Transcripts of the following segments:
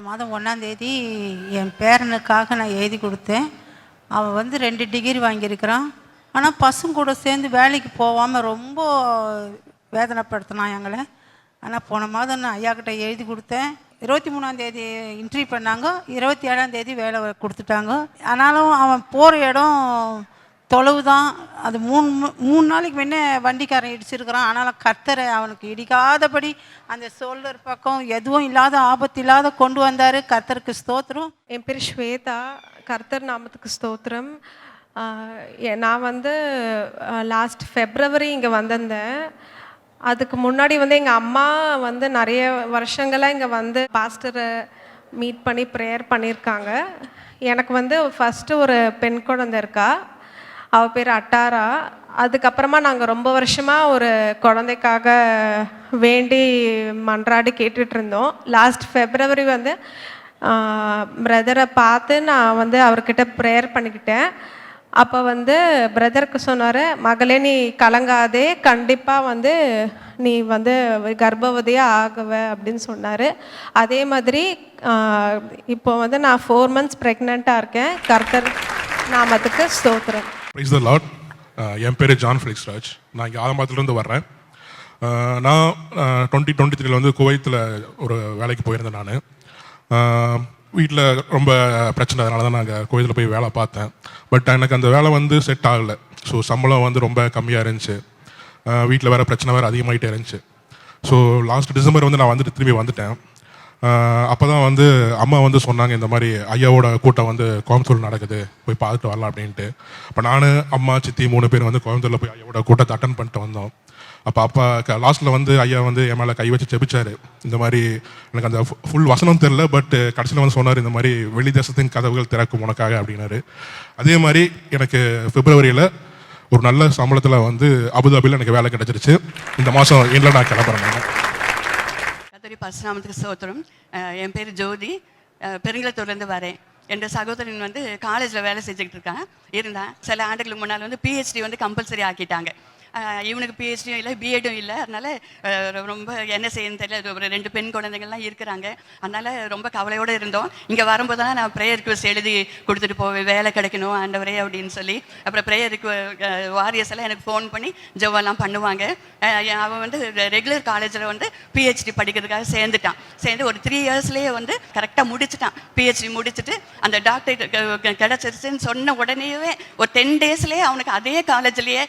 மாதம் 1ஆந்தேதி என் பேரனுக்காக நான் எழுதி கொடுத்தேன். அவன் வந்து 2 டிகிரி வாங்கியிருக்கிறான். ஆனால் பசங்க கூட சேர்ந்து வேலைக்கு போகாமல் ரொம்ப வேதனைப்படுத்தினான் எங்களை. ஆனால் போன மாதம் நான் ஐயாக்கிட்ட எழுதி கொடுத்தேன். 23ஆந்தேதி இன்டர்வியூ பண்ணாங்க, 27ஆந்தேதி வேலை கொடுத்துட்டாங்க. ஆனாலும் அவன் போகிற இடம் தொலைவு தான். அது மூணு நாளைக்கு முன்னே வண்டிக்காரன் இடிச்சிருக்கிறான். ஆனாலும் கர்த்தரை அவனுக்கு இடிக்காதபடி அந்த சோல்டர் பக்கம் எதுவும் இல்லாத ஆபத்து இல்லாத கொண்டு வந்தார். கர்த்தருக்கு ஸ்தோத்திரம். என் பேர் ஸ்வேதா. கர்த்தர் நாமத்துக்கு ஸ்தோத்திரம். நான் வந்து லாஸ்ட் ஃபெப்ரவரி இங்கே வந்திருந்தேன். அதுக்கு முன்னாடி வந்து எங்கள் அம்மா வந்து நிறைய வருஷங்களாக இங்கே வந்து பாஸ்டரை மீட் பண்ணி ப்ரேயர் பண்ணியிருக்காங்க. எனக்கு வந்து ஃபஸ்ட்டு ஒரு பெண் குழந்தை இருக்கா, அவள் பேர் அட்டாரா. அதுக்கப்புறமா நாங்கள் ரொம்ப வருஷமாக ஒரு குழந்தைக்காக வேண்டி மன்றாடி கேட்டுட்டு இருந்தோம். லாஸ்ட் ஃபெப்ரவரி வந்து பிரதரை பார்த்து நான் வந்து அவர்கிட்ட ப்ரேயர் பண்ணிக்கிட்டேன். அப்போ வந்து பிரதருக்கு சொன்னார், மகளே நீ கலங்காதே, கண்டிப்பாக வந்து நீ வந்து கர்ப்பவதியாக ஆகுவ அப்படின்னு சொன்னார். அதே மாதிரி இப்போ வந்து நான் 4 months ப்ரெக்னெண்ட்டாக இருக்கேன். கர்த்தர் நாமத்துக்கு ஸ்தோத்திரம். Praise the Lord. என் பேர் ஜான் ஃபெலிக்ஸ் ராஜ். நான் இங்கே ஆலம்பாக்கத்துலேருந்து வர்றேன். நான் 2023 வந்து குவைத்தில் ஒரு வேலைக்கு போயிருந்தேன். நான் வீட்டில் ரொம்ப பிரச்சனை, அதனால தான் நாங்கள் குவைத்தில் போய் வேலை பார்த்தேன். பட் எனக்கு அந்த வேலை வந்து செட் ஆகலை. ஸோ சம்பளம் வந்து ரொம்ப கம்மியாக இருந்துச்சு. வீட்டில் வேறு பிரச்சனை வேறு அதிகமாகிட்டே இருந்துச்சு. ஸோ லாஸ்ட் டிசம்பர் வந்து நான் திரும்பி வந்துட்டேன். அப்போ தான் வந்து அம்மா வந்து சொன்னாங்க, இந்த மாதிரி ஐயாவோட கூட்டம் வந்து கோயம்புத்தூர் நடக்குது, போய் பார்த்துட்டு வரலாம் அப்படின்ட்டு. இப்போ நான், அம்மா, சித்தி 3 பேர் வந்து கோயம்புத்தூரில் போய் ஐயாவோட கூட்டத்தை அட்டன் பண்ணிட்டு வந்தோம். அப்போ அப்பா லாஸ்ட்டில் வந்து ஐயா வந்து என் மேலே கை வச்சு ஜெபிச்சார். இந்த மாதிரி எனக்கு அந்த ஃபுல் வசனம் தெரில, பட் கடைசியில் வந்து சொன்னார், இந்த மாதிரி வெளி தேசத்தின் கதவுகள் திறக்கும் உனக்காக அப்படின்னாரு. அதே மாதிரி எனக்கு பிப்ரவரியில் ஒரு நல்ல சம்பளத்தில் வந்து அபுதாபியில் எனக்கு வேலை கிடச்சிருச்சு. இந்த மாதம் எண்டில் நான் கிளம்புறேன். பரசுராமத்துக்கு ஸ்தோத்திரம். என் பேர் ஜோதி, பெருங்கலத்தூர்லேருந்து வரேன். என் சகோதரன் வந்து காலேஜில் வேலை செஞ்சுக்கிட்டு இருந்தான். சில ஆண்டுகளுக்கு முன்னால் வந்து பிஹெச்டி வந்து கம்பல்சரி ஆக்கிட்டாங்க. இவனுக்கு பிஹெச்டியும் இல்லை, பிஎட்டும் இல்லை. அதனால் ரொம்ப என்ன செய்யணும்னு தெரியல. ஒரு 2 பெண் குழந்தைகள்லாம் இருக்கிறாங்க. அதனால் ரொம்ப கவலையோடு இருந்தோம். இங்கே வரும்போது தான் நான் ப்ரேயர் ரிக்வெஸ்ட் எழுதி கொடுத்துட்டு போவேன், வேலை கிடைக்கணும் ஆண்டவரே அப்படின்னு சொல்லி. அப்புறம் ப்ரேயர் வாரியர்ஸ் எல்லாம் எனக்கு ஃபோன் பண்ணி ஜெபம்லாம் பண்ணுவாங்க. அவன் வந்து ரெகுலர் காலேஜில் வந்து பிஹெச்டி படிக்கிறதுக்காக சேர்ந்து ஒரு 3 yearsலேயே வந்து கரெக்டாக முடிச்சுட்டான். பிஹெச்டி முடிச்சுட்டு அந்த டாக்டர் கிடச்சிருச்சுன்னு சொன்ன உடனேயே ஒரு 10 daysலேயே அவனுக்கு அதே காலேஜ்லேயே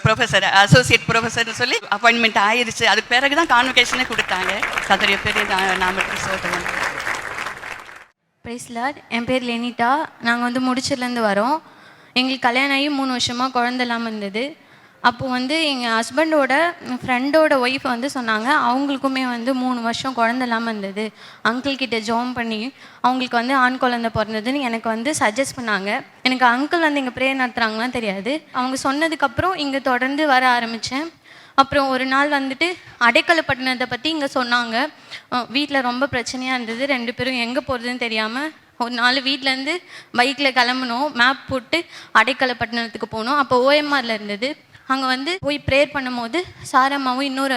ப்ரொஃபஸர், அசோசியேட் ப்ரொஃபஸர்னு சொல்லி அப்பாயின்மெண்ட் ஆயிடுச்சு. அதுக்கு பிறகு தான் கான்வகேஷனே கொடுத்தாங்க. கர்த்தருடைய பெரிய நாமத்துக்கு ஸ்தோத்திரம். Price Lord. என் பேர் லெனிட்டா. நாங்கள் வந்து முடிச்சிலேருந்து வரோம். எங்களுக்கு கல்யாணம் ஆகி 3 வருஷமாக குழந்தை இல்லாமல் இருந்தது. அப்போது வந்து எங்கள் ஹஸ்பண்டோட ஃப்ரெண்டோட ஒய்ஃப் வந்து சொன்னாங்க, அவங்களுக்குமே வந்து 3 வருஷம் குழந்தை இல்லாமல் இருந்தது. அங்கிள் கிட்ட ஜோம் பண்ணி அவங்களுக்கு வந்து ஆண் குழந்தை பிறந்ததுன்னு எனக்கு வந்து சஜஸ்ட் பண்ணாங்க. எனக்கு அங்கிள் வந்து இங்கே ப்ரேயர் நடத்துகிறாங்களாம் தெரியாது. அவங்க சொன்னதுக்கப்புறம் இங்கே தொடர்ந்து வர ஆரம்பித்தேன். அப்புறம் ஒரு நாள் வந்துட்டு அடைக்கலப்பட்டினத்தை பற்றி இங்கே சொன்னாங்க. வீட்டில் ரொம்ப பிரச்சனையாக இருந்தது. 2 பேரும் எங்கே போகிறதுன்னு தெரியாமல் ஒரு நாள் வீட்டிலேருந்து பைக்கில் கிளம்பணும். மேப் போட்டு அடைக்கலப்பட்டினத்துக்கு போனோம். அப்போ ஓஎம்ஆரில் இருந்தது. அங்கே வந்து போய் ப்ரேயர் பண்ணும்போது சாரம்மாவும் இன்னொரு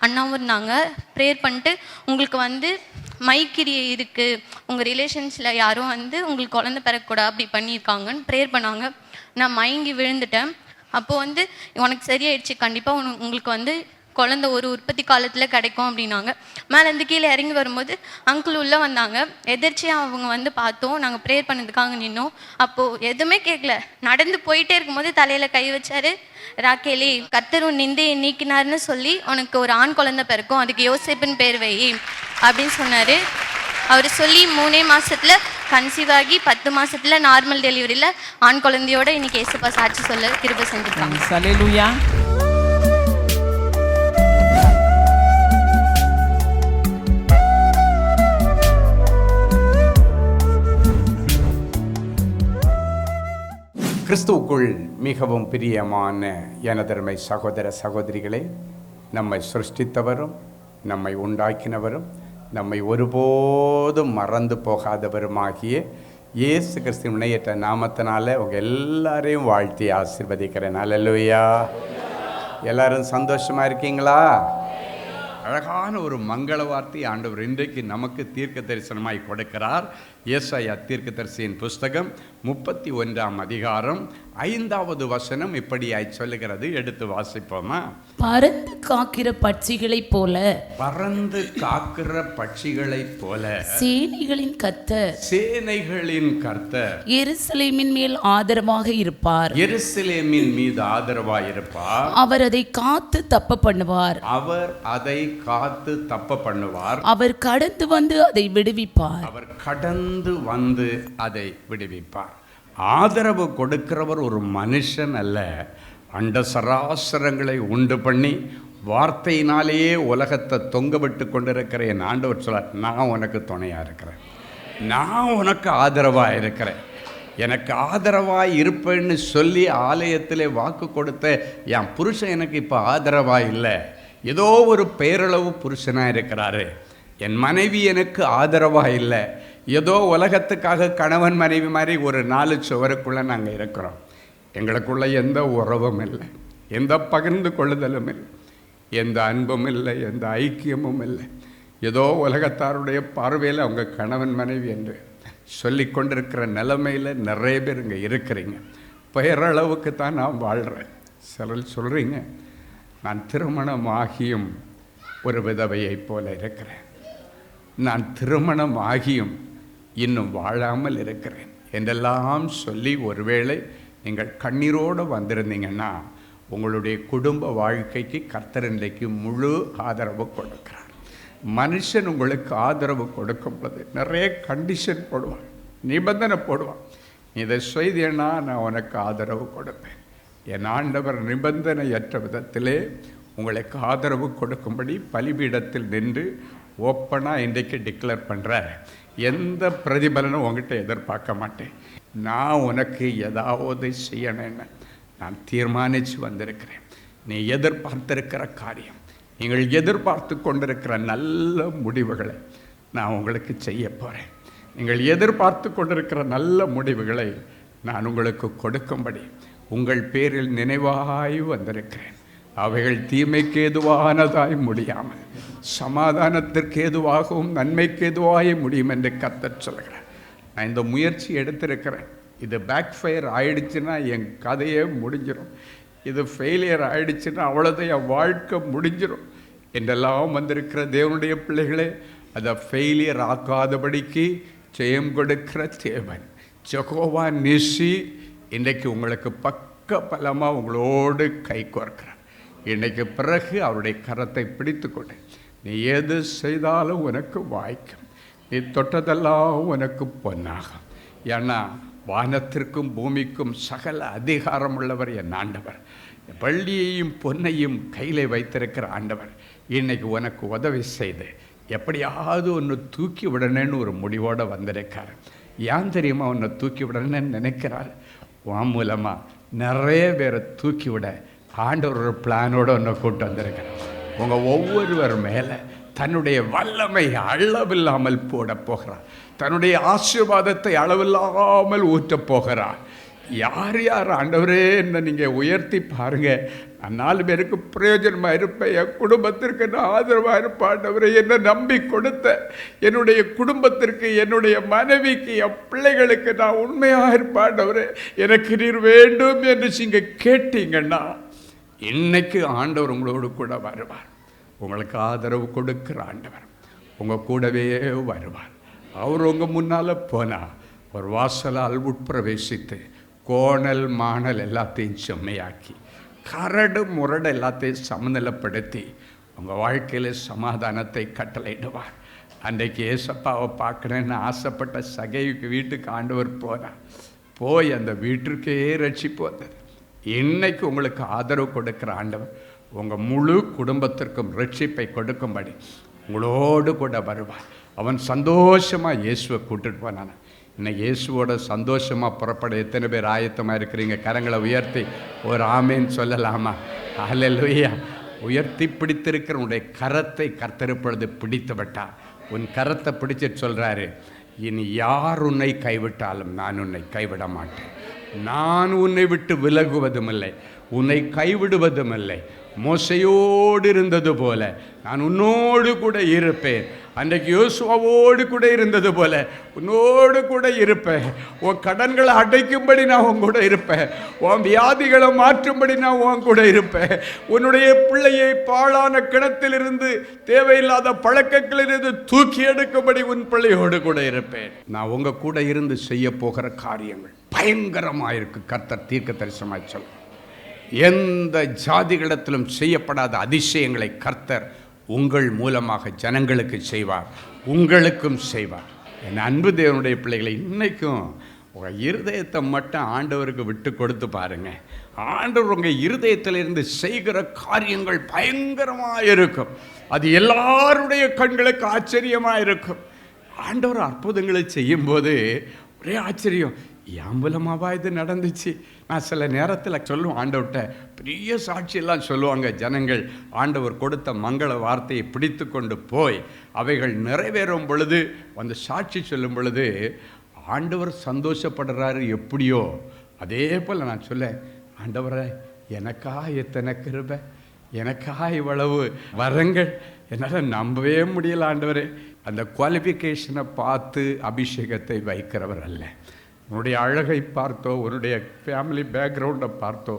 அண்ணாவும் இருந்தாங்க. ப்ரேயர் பண்ணிட்டு, உங்களுக்கு வந்து மைக்கிரி இருக்குது, உங்கள் ரிலேஷன்ஸில் யாரும் வந்து உங்களுக்கு குழந்தை பிறக்கூடாது அப்படி பண்ணியிருக்காங்கன்னு ப்ரேயர் பண்ணாங்க. நான் மயங்கி விழுந்துட்டேன். அப்போது வந்து உனக்கு சரியாயிடுச்சு, கண்டிப்பாக உங்களுக்கு வந்து குழந்தை ஒரு உற்பத்தி காலத்தில் கிடைக்கும் அப்படின்னாங்க. மேலேருந்து கீழே இறங்கி வரும்போது அங்கிள் உள்ளே வந்தாங்க. எதிர்ச்சியாக அவங்க வந்து பார்த்தோம். நாங்கள் ப்ரேயர் பண்ணதுக்காக நின்னோம். அப்போது எதுவுமே கேட்கல, நடந்து போயிட்டே இருக்கும்போது தலையில் கை வச்சாரு. ராக்கேலி, கர்த்தர் உன் நிந்தையை நீக்கினார்னு சொல்லி உனக்கு ஒரு ஆண் குழந்தை பிறக்கும், அதுக்கு யோசேப்புன்னு பேர் வை அப்படின்னு சொன்னார். அவர் சொல்லி 3 மாதத்தில் கன்சீவ் ஆகி 10 மாதத்தில் நார்மல் டெலிவரியில் ஆண் குழந்தையோட இன்னைக்கு ஏசப்பா சாட்சி சொல்ல கிருபை செஞ்சுருக்காங்க. ஹல்லேலூயா. கிறிஸ்துவுக்குள் மிகவும் பிரியமான எனதருமை சகோதர சகோதரிகளே, நம்மை சிருஷ்டித்தவரும் நம்மை உண்டாக்கினவரும் நம்மை ஒருபோதும் மறந்து போகாதவருமாகிய இயேசு கிறிஸ்துவின் இணையற்ற நாமத்தினால உங்கள் எல்லாரையும் வாழ்த்தி ஆசீர்வதிக்கிறேன். அல்லேலூயா. எல்லாரும் சந்தோஷமாக இருக்கீங்களா? அழகான ஒரு மங்கள வார்த்தை ஆண்டவர் இன்றைக்கு நமக்கு தீர்க்க தரிசனமாய் கொடுக்கிறார். ஏசாயா தீர்க்கதரிசியின் புஸ்தகம் 31ஆம் அதிகாரம் 5வது வசனம் இப்படியாய் சொல்லுகிறது. எடுத்து வாசிப்போமா? பறந்து காக்கிற பட்சிகளைப் போல, பறந்து காக்கிற பட்சிகளைப் போல சேனைகளின் கர்த்தர், சேனைகளின் கர்த்தர் எருசலேமின் மேல் ஆதரவாக இருப்பார். எருசலேமின் மீது ஆதரவாய் இருப்பார். அவர் அதை காத்து தப்ப பண்ணுவார். அவர் அதை காத்து தப்ப பண்ணுவார். அவர் கடந்து வந்து அதை விடுவிப்பார். அவர் கடந்து வந்து அதை விடுவிப்பார். ஆதரவு கொடுக்கிறவர் ஒரு மனுஷன் அல்ல, அண்ட சராசரங்களை உண்டு பண்ணி வார்த்தையினாலேயே உலகத்தை தொங்க விட்டு கொண்டிருக்கிற என் ஆண்டவர் சொல்றார், நான் உனக்கு துணையா இருக்கிறேன், நான் உனக்கு ஆதரவாக இருக்கிறேன். எனக்கு ஆதரவாய் இருப்பேன்னு சொல்லி ஆலயத்திலே வாக்கு கொடுத்த என் புருஷன் எனக்கு இப்போ ஆதரவாக இல்லை, ஏதோ ஒரு பேரளவு புருஷனாக இருக்கிறாரு. என் மனைவி எனக்கு ஆதரவாக இல்லை, ஏதோ உலகத்துக்காக கணவன் மனைவி மாதிரி ஒரு 4 சுவருக்குள்ளே நாங்கள் இருக்கிறோம். எங்களுக்குள்ள எந்த உறவும் இல்லை, எந்த பகிர்ந்து கொள்ளுதலும் இல்லை, எந்த அன்பும் இல்லை, எந்த ஐக்கியமும் இல்லை. ஏதோ உலகத்தாருடைய பார்வையில் அவங்க கணவன் மனைவி என்று சொல்லி கொண்டிருக்கிற நிலைமையில் நிறைய பேர் இங்கே இருக்கிறீங்க. பெயரளவுக்கு தான் நான் வாழ்கிறேன். சிலர் சொல்கிறீங்க, நான் திருமணம் ஆகியும் ஒரு விதவையைப் போல இருக்கிறேன், நான் திருமணம் ஆகியும் இன்னும் வாழாமல் இருக்கிறேன் என்றெல்லாம் சொல்லி ஒருவேளை நீங்கள் கண்ணீரோடு வந்திருந்தீங்கன்னா உங்களுடைய குடும்ப வாழ்க்கைக்கு கர்த்தர் இன்றைக்கு முழு ஆதரவு கொடுக்கிறார். மனுஷன் உங்களுக்கு ஆதரவு கொடுக்கும் பொழுது நிறைய கண்டிஷன் போடுவான், நிபந்தனை போடுவான். இதை செய்தேன்னா நான் உனக்கு ஆதரவு கொடுப்பேன். என் ஆண்டவர் நிபந்தனையற்ற விதத்திலே உங்களுக்கு ஆதரவு கொடுக்கும்படி பலிபீடத்தில் நின்று ஓப்பனாக இன்றைக்கு டிக்ளேர் பண்ணுறார். எந்த பிரதிபலனும் உங்ககிட்ட எதிர்பார்க்க மாட்டேன், நான் உனக்கு ஏதாவது செய்யணும்னு நான் தீர்மானித்து வந்திருக்கிறேன். நீ எதிர்பார்த்திருக்கிற காரியம், நீங்கள் எதிர்பார்த்து கொண்டிருக்கிற நல்ல முடிவுகளை நான் உங்களுக்கு செய்ய போகிறேன். நீங்கள் எதிர்பார்த்து கொண்டிருக்கிற நல்ல முடிவுகளை நான் உங்களுக்கு கொடுக்கும்படி உங்கள் பேரில் நினைவாய் வந்திருக்கிறேன். அவைகள் தீமைக்கு ஏதுவானதாய் முடியாமல் சமாதானத்திற்கு ஏதுவாகவும் நன்மைக்கு ஏதுவாக முடியும் என்று கர்த்தர் சொல்கிறார். நான் இந்த முயற்சி எடுத்திருக்கிறேன். இது பேக் ஃபயர் ஆயிடுச்சுன்னா என் கதையே முடிஞ்சிடும், இது ஃபெயிலியர் ஆயிடுச்சுன்னா அவ்வளோதான் என் வாழ்க்கை முடிஞ்சிடும் என்றெல்லாம் வந்திருக்கிற தேவனுடைய பிள்ளைகளே, அதை ஃபெயிலியர் ஆக்காதபடிக்கு ஜெயம் கொடுக்கிற தேவன் யெகோவா நிசி இன்றைக்கு உங்களுக்கு பக்க பலமாக உங்களோடு கை கோர்க்கிறார். இன்றைக்கு பிறகு அவருடைய கரத்தை பிடித்து கொண்டு நீ எது செய்தாலும் உனக்கு வாய்க்கும், நீ தொட்டதெல்லாம் உனக்கு பொன்னாகும். ஏன்னா வானத்திற்கும் பூமிக்கும் சகல அதிகாரம் உள்ளவர் என் ஆண்டவர். வெள்ளியையும் பொன்னையும் கையில் வைத்திருக்கிற ஆண்டவர் இன்னைக்கு உனக்கு உதவி செய்து எப்படியாவது ஒன்று தூக்கி விடணுன்னு ஒரு முடிவோடு வந்திருக்கார். ஏன் தெரியுமா உன்னை தூக்கி விடணுன்னு நினைக்கிறார்? உன் மூலமாக நிறைய பேரை தூக்கி விட ஆண்டவர் ஒரு பிளானோடு ஒன்று கூட்டு வந்திருக்கிறார். உங்கள் ஒவ்வொருவர் மேலே தன்னுடைய வல்லமை அளவில்லாமல் போட போகிறார், தன்னுடைய ஆசீர்வாதத்தை அளவில்லாமல் ஊற்றப் போகிறார். யார் யார் ஆண்டவரே என்ன நீங்கள் உயர்த்தி பாருங்கள், நான் 4 பேருக்கு பிரயோஜனமாக இருப்பேன், என் குடும்பத்திற்கு நான் ஆதரவாக இருப்பேன். ஆண்டவரே என்னை நம்பி கொடுத்த என்னுடைய குடும்பத்திற்கு, என்னுடைய மனைவிக்கு, என் பிள்ளைகளுக்கு நான் உண்மையாக இருப்பேன். ஆண்டவரே எனக்கு நீர் வேண்டும் என்று நீங்கள் கேட்டீங்கன்னா இன்னைக்கு ஆண்டவர் உங்களோடு கூட வருவார். உங்களுக்கு ஆதரவு கொடுக்கிற ஆண்டவர் உங்கள் கூடவே வருவார். அவர் உங்கள் முன்னால் போனால் ஒரு வாசலால் உட்பிரவேசித்து கோணல் மாணல் எல்லாத்தையும் செம்மையாக்கி கரடு முரடு எல்லாத்தையும் சமநிலைப்படுத்தி உங்கள் வாழ்க்கையில் சமாதானத்தை கட்டளையிடுவார். அன்றைக்கு ஏசப்பாவை பார்க்கணுன்னு ஆசைப்பட்ட சகைக்கு வீட்டுக்கு ஆண்டவர் போனார். போய் அந்த வீட்டிற்கே ரட்சிப்பு வந்தது. இன்னைக்கு உங்களுக்கு ஆதரவு கொடுக்கிற ஆண்டவர் உங்கள் முழு குடும்பத்திற்கும் ரட்சிப்பை கொடுக்கும்படி உங்களோடு கூட வருவார். அவன் சந்தோஷமாக இயேசுவை கூட்டிட்டு போனான். இன்னைக்கு இயேசுவோட சந்தோஷமாக புறப்பட எத்தனை பேர் ஆயத்தமாக இருக்கிறீங்க? கரங்களை உயர்த்தி ஒரு ஆமேன்னு சொல்லலாமா? அல்லேலூயா. உயர்த்தி பிடித்திருக்கிற உன்னுடைய கரத்தை கர்த்தர் இப்பொழுது பிடித்து விட்டார். உன் கரத்தை பிடிச்சிட்டு சொல்கிறாரு, இனி யார் உன்னை கைவிட்டாலும் நான் உன்னை கைவிட மாட்டேன். நான் உன்னை விட்டு விலகுவதும் இல்லை, உன்னை கைவிடுவதும் இல்லை. மோசையோடு இருந்தது போல நான் உன்னோடு கூட இருப்பேன். அன்றைக்கு யோசுவாவோடு கூட இருந்தது போல உன்னோடு கூட இருப்பேன். உன் கடன்களை அடைக்கும்படி நான் உன் கூட இருப்பேன். உன் வியாதிகளை மாற்றும்படி நான் உன் கூட இருப்பேன். உன்னுடைய பிள்ளையை பாழான கிணத்திலிருந்து, தேவையில்லாத பழக்கங்களிலிருந்து தூக்கி எடுக்கும்படி உன் பிள்ளையோடு கூட இருப்பேன். நான் உங்க கூட இருந்து செய்ய போகிற காரியங்கள் பயங்கரமாக இருக்கு. கர்த்தர் தீர்க்க தரிசனமாய் சொல்ல, எந்த ஜாதிகளிடத்திலும் செய்யப்படாத அதிசயங்களை கர்த்தர் உங்கள் மூலமாக ஜனங்களுக்கு செய்வார், உங்களுக்கும் செய்வார். என் அன்பு தேவனுடைய பிள்ளைகளை, இன்னைக்கும் உங்கள் இருதயத்தை மட்டும் ஆண்டவருக்கு விட்டு கொடுத்து பாருங்க. ஆண்டவர் உங்கள் இருதயத்திலிருந்து செய்கிற காரியங்கள் பயங்கரமாக இருக்கும். அது எல்லாருடைய கண்களுக்கு ஆச்சரியமாக இருக்கும். ஆண்டவர் அற்புதங்களை செய்யும்போது ஒரே ஆச்சரியம், என் மூலமாவா இது நடந்துச்சு? நான் சில நேரத்தில் சொல்லுவேன் ஆண்டவர்கிட்ட, பெரிய சாட்சியெல்லாம் சொல்லுவாங்க ஜனங்கள். ஆண்டவர் கொடுத்த மங்கள வார்த்தையை பிடித்து கொண்டு போய் அவைகள் நிறைவேறும் பொழுது, அந்த சாட்சி சொல்லும் பொழுது ஆண்டவர் சந்தோஷப்படுறாரு. எப்படியோ அதே போல் நான் சொல்ல, ஆண்டவரை எனக்கா எத்தனை கிருபை, எனக்கா இவ்வளவு வரங்கள், என்னால் நம்பவே முடியல ஆண்டவரே. அந்த குவாலிஃபிகேஷனை பார்த்து அபிஷேகத்தை வைக்கிறவர் அல்ல. உன்னுடைய அழகை பார்த்தோ, உன்னுடைய ஃபேமிலி பேக்ரவுண்டை பார்த்தோ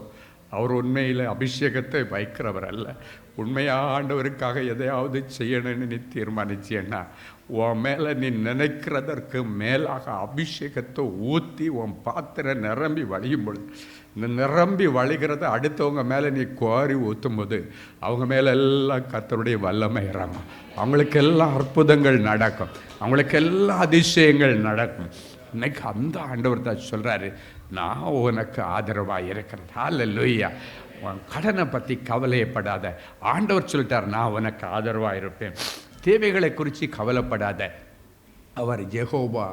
அவர் உண்மையில் அபிஷேகத்தை வைக்கிறவர் அல்ல. உண்மையாக ஆண்டவருக்காக எதையாவது செய்யணும்னு நீ தீர்மானிச்சேன்னா, உன் மேலே நீ நினைக்கிறதற்கு மேலாக அபிஷேகத்தை ஊற்றி உன் பாத்திரம் நிரம்பி வழியும் பொழுது, இந்த நிரம்பி வழிகிறத அடுத்தவங்க மேலே நீ கோரி ஊற்றும் போது அவங்க மேலே எல்லாம் கர்த்தருடைய வல்லமை இறங்கும். அவங்களுக்கெல்லாம் அற்புதங்கள் நடக்கும், அவங்களுக்கெல்லாம் அதிசயங்கள் நடக்கும். இன்னைக்கு அந்த ஆண்டவர் தான் சொல்கிறாரு, நான் உனக்கு ஆதரவாக இருக்கிறேன். ஹல்லேலூயா. உன் கடனை பற்றி கவலையப்படாத. ஆண்டவர் சொல்லிட்டார், நான் உனக்கு ஆதரவாக இருப்பேன். தேவைகளை குறித்து கவலைப்படாத. அவர் யெகோவா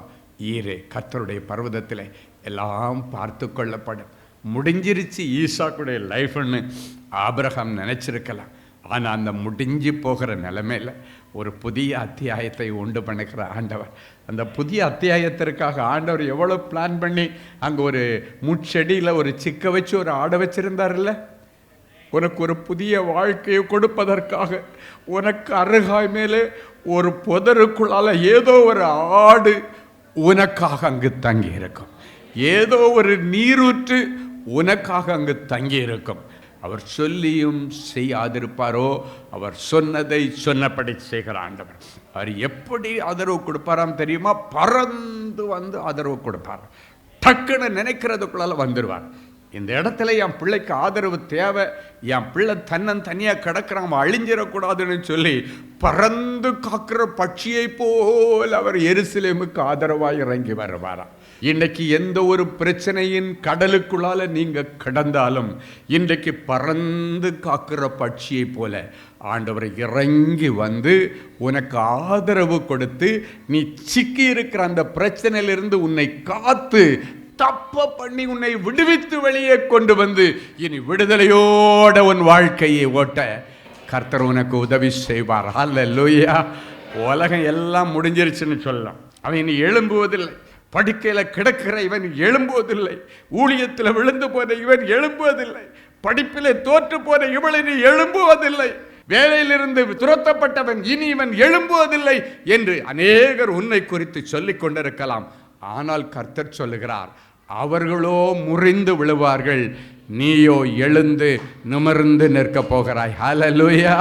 ஈரே. கர்த்தருடைய பர்வதத்தில் எல்லாம் பார்த்து கொள்ளப்படும். முடிஞ்சிருச்சு ஈசாக்குடைய லைஃப்னு ஆபிரகாம் நினச்சிருக்கலாம். ஆனால் அந்த முடிஞ்சு போகிற நிலைமையில் ஒரு புதிய அத்தியாயத்தை உண்டு பண்ணுகிற ஆண்டவர், அந்த புதிய அத்தியாயத்திற்காக ஆண்டவர் எவ்வளோ பிளான் பண்ணி அங்கே ஒரு முட்செடியில் ஒரு சிக்க வச்சு ஒரு ஆடை வச்சுருந்தார்ல. உனக்கு ஒரு புதிய வாழ்க்கையை கொடுப்பதற்காக உனக்கு அருகாய் மேலே ஒரு புதருக்குள்ளால் ஏதோ ஒரு ஆடு உனக்காக அங்கு தங்கி இருக்கும். ஏதோ ஒரு நீரூற்று உனக்காக அங்கு தங்கி இருக்கும். அவர் சொல்லியும் செய்யாதிருப்பாரோ? அவர் சொன்னதை சொன்னபடி செய்கிற ஆண்டவர். அவர் எப்படி ஆதரவு கொடுப்பாராம் தெரியுமா? பறந்து வந்து ஆதரவு கொடுப்பார். டக்குன்னு நினைக்கிறதுக்குள்ளால வந்துடுவார். இந்த இடத்துல என் பிள்ளைக்கு ஆதரவு தேவை, என் பிள்ளை தனியாக கிடக்கிறான், அவன் அழிஞ்சிடக்கூடாதுன்னு சொல்லி பறந்து காக்கிற பட்சியை போல் அவர் எருசலேமுக்கு ஆதரவாக இறங்கி வருவாராம். இன்றைக்கு எந்த ஒரு பிரச்சனையின் கடலுக்குள்ளால நீங்கள் கிடந்தாலும் இன்றைக்கு பறந்து காக்கிற பட்சியை போல ஆண்டவர் இறங்கி வந்து உனக்கு ஆதரவு கொடுத்து, நீ சிக்கி இருக்கிற அந்த பிரச்சனையிலிருந்து உன்னை காத்து தப்ப பண்ணி உன்னை விடுவித்து வெளியே கொண்டு வந்து இனி விடுதலையோட உன் வாழ்க்கையை ஓட்ட கர்த்தர் உனக்கு உதவி செய்வார். ஹல்லேலூயா. உலகம் எல்லாம் முடிஞ்சிருச்சுன்னு சொல்லலாம். அவன் இனி எழும்புவதில்லை. படுக்கையில் கிடக்கிற இவன் எழும்புவதில்லை. ஊழியத்தில் விழுந்து போன இவன் எழும்புவதில்லை. படிப்பிலே தோற்று போன இவள் இனி எழும்புவதில்லை. வேலையிலிருந்து துரத்தப்பட்டவன் இனி இவன் எழும்புவதில்லை என்று அநேகர் உன்னை குறித்து சொல்லிக் கொண்டிருக்கலாம். ஆனால் கர்த்தர் சொல்லுகிறார், அவர்களோ முறிந்து விழுவார்கள், நீயோ எழுந்து நிமிர்ந்து நிற்க போகிறாய். ஹல்லேலூயா.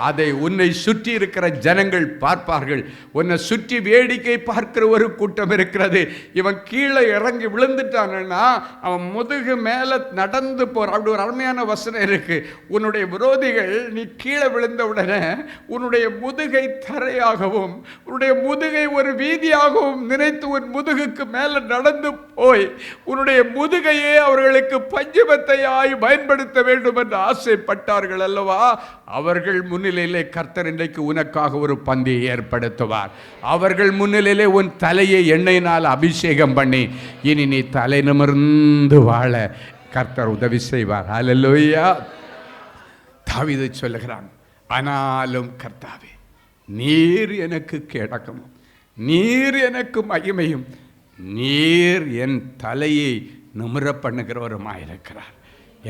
அதை உன்னை சுற்றி இருக்கிற ஜனங்கள் பார்ப்பார்கள். உன்னை சுற்றி வேடிக்கை பார்க்கிற ஒரு கூட்டம் இருக்கிறது. இவன் கீழே இறங்கி விழுந்துட்டான்னா அவன் முதுகு மேலே நடந்து போகிறான். அப்படி ஒரு அருமையான வசனம் இருக்கு. உன்னுடைய விரோதிகள் நீ கீழே விழுந்த உடனே உன்னுடைய முதுகை தரையாகவும் உன்னுடைய முதுகை ஒரு வீதியாகவும் நினைத்து உன் முதுகுக்கு மேலே நடந்து போய் உன்னுடைய முதுகையே அவர்களுக்கு பஞ்சமத்தையாய் பயன்படுத்த வேண்டும் என்று ஆசைப்பட்டார்கள் அல்லவா? அவர்கள் முன்னிலையிலே கர்த்தர் இன்றைக்கு உனக்காக ஒரு பந்தியை ஏற்படுத்துவார். அவர்கள் முன்னிலையிலே உன் தலையை எண்ணெயினால் அபிஷேகம் பண்ணி இனி நீ தலை நிமிர்ந்து வாழ கர்த்தர் உதவி செய்வார். ஹல்லேலூயா. தாவீது சொல்லுகிறான், ஆனாலும் கர்த்தாவே, நீர் எனக்கு கேடக்கமும் நீர் எனக்கு மகிமையும் நீர் என் தலையை நிமிர பண்ணுகிறவருமாயிருக்கிறார்.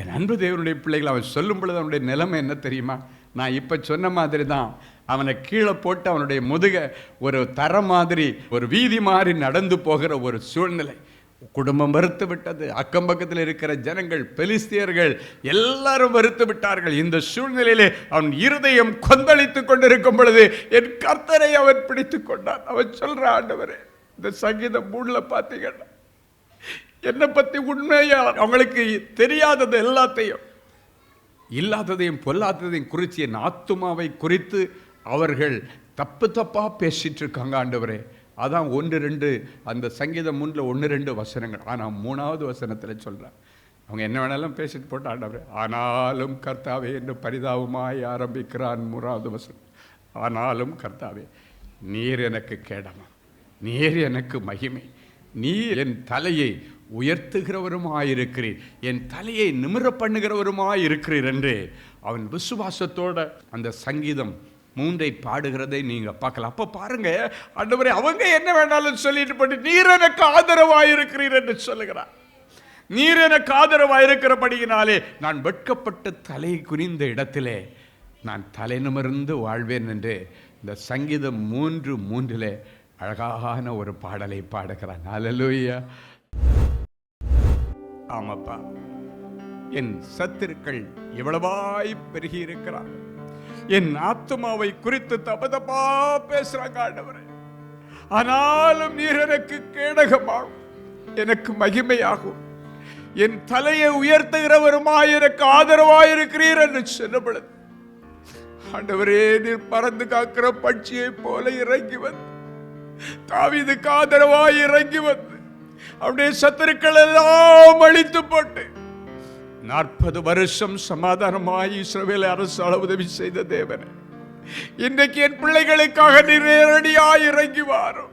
என் அன்பு தேவனுடைய பிள்ளைகள், அவன் சொல்லும் பொழுது அவனுடைய நிலைமை என்ன தெரியுமா? நான் இப்போ சொன்ன மாதிரி தான். அவனை கீழே போட்டு அவனுடைய முதுக ஒரு தர மாதிரி, ஒரு வீதி மாதிரி நடந்து போகிற ஒரு சூழ்நிலை. குடும்பம் வெறுத்து விட்டது. அக்கம் பக்கத்தில் இருக்கிற ஜனங்கள், பெலிஸ்தியர்கள் எல்லாரும் வெறுத்து விட்டார்கள். இந்த சூழ்நிலையிலே அவன் இருதயம் கொந்தளித்து கொண்டிருக்கும் பொழுது என் கர்த்தரை அவன் பிடித்து கொண்டான். அவன் சொல்ற, ஆண்டவரே, இந்த சங்கீதம் 3 பார்த்தீங்கன்னா என்னை பற்றி உண்மையா அவங்களுக்கு தெரியாதது எல்லாத்தையும், இல்லாததையும் பொல்லாததையும் குறித்து, என் ஆத்துமாவை குறித்து அவர்கள் தப்பு தப்பாக பேசிட்டு இருக்காங்க ஆண்டவரே. அதான் 1-2 அந்த சங்கீதம் 3 1-2 வசனங்கள். ஆனால் 3வது வசனத்தில் சொல்கிறேன், அவங்க என்ன வேணாலும் பேசிட்டு போட்டு ஆண்டவரே, ஆனாலும் கர்த்தாவே என்று பரிதாபமாய் ஆரம்பிக்கிறான் 3வது வசனம். ஆனாலும் கர்த்தாவே, நீர் எனக்கு கேடமா, நீர் எனக்கு மகிமை, நீர் என் தலையை உயர்த்துகிறவருமாயிருக்கிறீர், என் தலையை நிமிர பண்ணுகிறவருமாயிருக்கிறீர் என்று அவன் விசுவாசத்தோட அந்த சங்கீதம் 3 பாடுகிறதை நீங்க பார்க்கலாம். அப்ப பாருங்க, ஆண்டவரே, அவங்க என்ன வேணாலும் சொல்லிட்டு போட்டு நீர் எனக்கு ஆதரவாயிருக்கிறீர் என்று சொல்லுகிறார். நீர் எனக்கு ஆதரவாயிருக்கிறபடியினாலே நான் வெட்கப்பட்டு தலை குனிந்த இடத்திலே நான் தலை நிமிர்ந்து வாழ்வேன் என்று இந்த சங்கீதம் 3:3 அழகான ஒரு பாடலை பாடுகிறான். அல்லேலூயா. ஆமாப்பா, என் சத்துருக்கள் எவ்வளவாய் பெருகி இருக்கிறார். என் ஆத்துமாவை குறித்து தபதபா பேசுறாங்க ஆண்டவரே. ஆனாலும் நீர் எனக்கு கேடகமாகும், எனக்கு மகிமையாகும், என் தலையை உயர்த்துகிறவருமாய் எனக்கு ஆதரவாயிருக்கிறீர் என்று சொன்னபொழுது, ஆண்டவரே, நீர் பறந்து காக்கிற பட்சியை போல இறங்கி வந்து தாவீதுக்கு ஆதரவாய் இறங்கி வந்து அவருடைய சத்துருக்கள் எல்லாம் அழித்து போட்டு 40 வருஷம் சமாதானமாய் இஸ்ரவேலை அரசாள உதவி செய்த தேவனே, இன்றைக்கு என் பிள்ளைகளுக்காக நீர் நேரடியாய் இறங்கி வாரும்.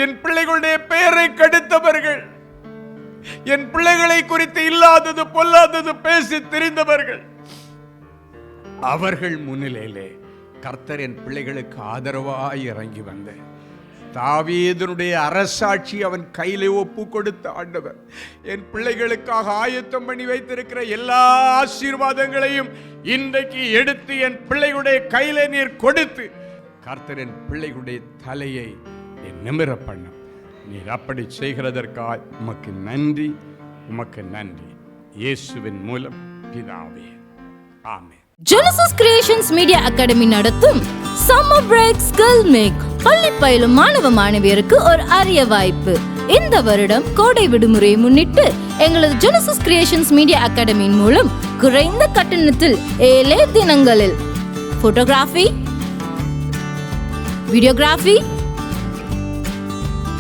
என் பிள்ளைகளுடைய பெயரை கெடுத்தவர்கள், என் பிள்ளைகளை குறித்து இல்லாதது பொல்லாதது பேசி திரிந்தவர்கள், அவர்கள் முன்னிலையிலே கர்த்தர் என் பிள்ளைகளுக்கு ஆதரவாய் இறங்கி வந்த தாவீதுனுடைய அரசாட்சி அவன் கையிலே ஒப்பு கொடுத்த ஆண்டவர் என் பிள்ளைகளுக்காக ஆயத்தம் பண்ணி வைத்திருக்கிற எல்லா ஆசீர்வாதங்களையும் இன்றைக்கு எடுத்து என் பிள்ளைகளுடைய கையிலே நீர் கொடுத்து கர்த்தர் என் பிள்ளைகளுடைய தலையை நிமிர பண்ணும். நீர் அப்படி செய்கிறதற்காக உமக்கு நன்றி, உமக்கு நன்றி. இயேசுவின் மூலம் பிதாவே, ஆமென். ஜெனசிஸ் கிரியேஷன்ஸ் மீடியா அகாடமி நடத்தும் சம்மர் பிரேக் ஸ்கில் மேக் பள்ளி பயிலும் மாணவ மாணவியருக்கு ஒரு அரிய வாய்ப்பு. இந்த வருடம் கோடை விடுமுறையை முன்னிட்டு எங்களது ஜெனசிஸ் கிரியேஷன்ஸ் மீடியா அகாடமியின் மூலம் குறைந்த கட்டணத்தில் 7 தினங்களில் photography, videography,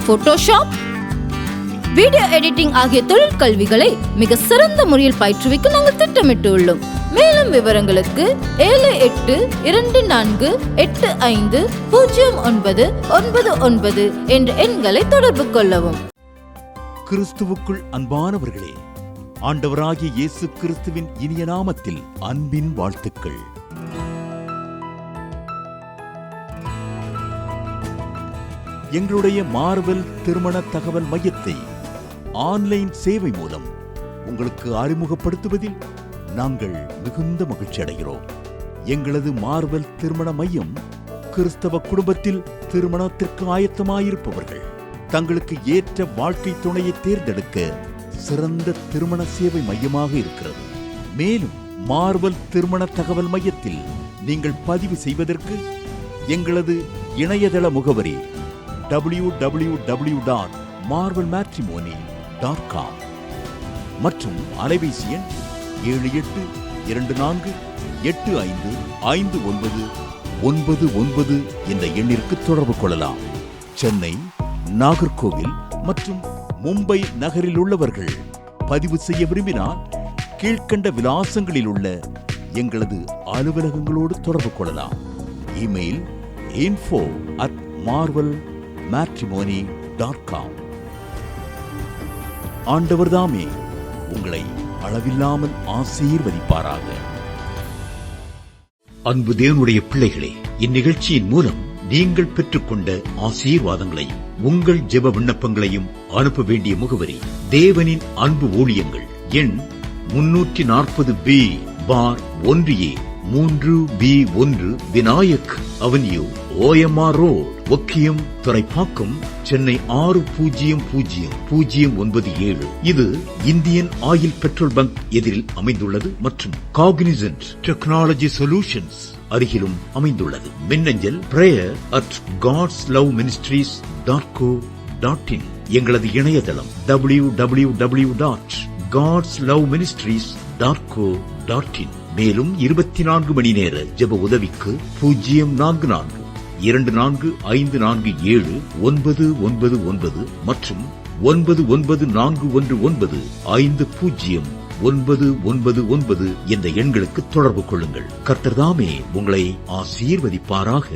Photoshop, video editing ஆகிய தொழில் கல்விகளை மிக சிறந்த முறையில் பயிற்றுவிக்க நாங்கள் திட்டமிட்டு உள்ளோம். மேலும் விவரங்களுக்கு 7824850999 என்ற எண்களை தொடர்பு கொள்ளவும். கிறிஸ்துவுக்குள் அன்பானவர்களே, ஆண்டவராகிய இயேசு கிறிஸ்துவின் இனிய நாமத்தில் அன்பின் வாழ்த்துக்கள். எங்களுடைய மார்வெல் திருமண தகவல் மையத்தை ஆன்லைன் சேவை மூலம் உங்களுக்கு அறிமுகப்படுத்துவதில் நாங்கள் மிகுந்த மகிழ்ச்சி அடைகிறோம். எங்களது மார்வெல் திருமண மையம் கிறிஸ்தவ குடும்பத்தில் திருமணத்திற்கு ஆயத்தமாயிருப்பவர்கள் தங்களுக்கு ஏற்ற வாழ்க்கை துணையை தேர்ந்தெடுக்க சிறந்த திருமண சேவை மையமாக இருக்கிறது. மேலும் மார்வெல் திருமண தகவல் மையத்தில் நீங்கள் பதிவு செய்வதற்கு எங்களது இணையதள முகவரி www.marvelmatrimony.com மற்றும் அலைபேசி எண் 7824855999 என்ற எண்ணிற்கு தொடர்பு கொள்ளலாம். சென்னை, நாகர்கோவில் மற்றும் மும்பை நகரில் உள்ளவர்கள் பதிவு செய்ய விரும்பினால் கீழ்க்கண்ட விலாசங்களில் உள்ள எங்களது அலுவலகங்களோடு தொடர்பு கொள்ளலாம். Email info@marvelmatrimony.com. ஆண்டவர்தாமே உங்களை அளவில்லாமல் ஆசீர்வதிப்பாராக. அன்பு தேவனுடைய பிள்ளைகளே, இந்நிகழ்ச்சியின் மூலம் நீங்கள் பெற்றுக்கொண்ட ஆசீர்வாதங்களையும் உங்கள் ஜெப விண்ணப்பங்களையும் அனுப்ப வேண்டிய முகவரி தேவனின் அன்பு ஊழியங்கள், எண் 340B பார் 1A 3B1 Vinayak avenue OMR road Okkiyam Thoraipakkam Chennai 600097. இது இந்தியன் ஆயில் பெட்ரோல் பங்க் எதிரில் அமைந்துள்ளது மற்றும் காக்னிசன்ட் டெக்னாலஜி சொல்யூஷன்ஸ் அருகிலும் அமைந்துள்ளது. மின்னஞ்சல் prayer@godsloveministries.co.in. எங்களது இணையதளம் www.godsloveministries.co.in. மேலும் 24 மணி நேர ஜெப உதவிக்கு 04454479999 மற்றும் 9941950999 என்ற எண்களுக்கு தொடர்பு கொள்ளுங்கள். கர்த்தர் தாமே உங்களை ஆசீர்வதிப்பாராக.